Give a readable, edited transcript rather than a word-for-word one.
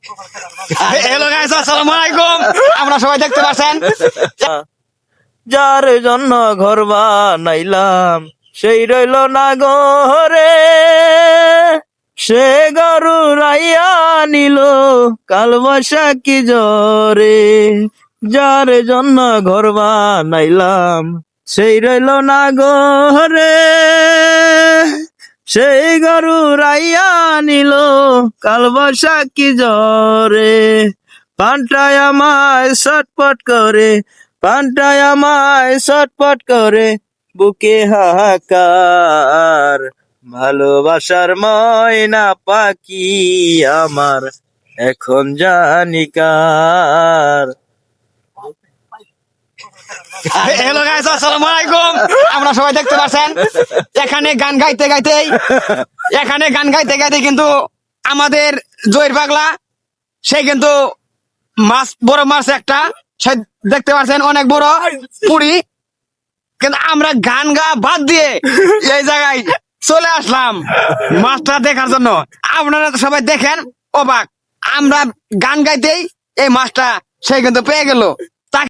Hello guys, আসসালামু আলাইকুম। আমরা সবাই দেখতে পাচ্ছেন যার জন্য ঘর বানাইলাম সেই রইল না ঘরে, সে গরু রাইয়া নিল কাল বৈশাখী জ্বরে। যার জন্য ঘর বানাইলাম সেই রইল না ঘরে, সেই গরু রাইয়া নিল কাল বৈশাখী জ্বরে। পান্টায় আমায় ছটপট করে, পান্টায় আমায় ছটপট করে, বুকে হাহাকার। ভালোবাসার ময়না পাখি আমার এখন জানিকার। হ্যালো গাইস, আসসালামু আলাইকুম। আমরা সবাই দেখতে পাচ্ছেন এখানে গান গাইতে গাইতে কিন্তু আমাদের জয়ের পাগলা সে কিন্তু বড় মাছ একটা সে দেখতে পাচ্ছেন অনেক বড় পুরি, কিন্তু আমরা গান গা বাদ দিয়ে এই জায়গায় চলে আসলাম মাছটা দেখার জন্য। আপনারা সবাই দেখেন অবাক, আমরা গান গাইতেই এই মাছটা সে কিন্তু পেয়ে গেল।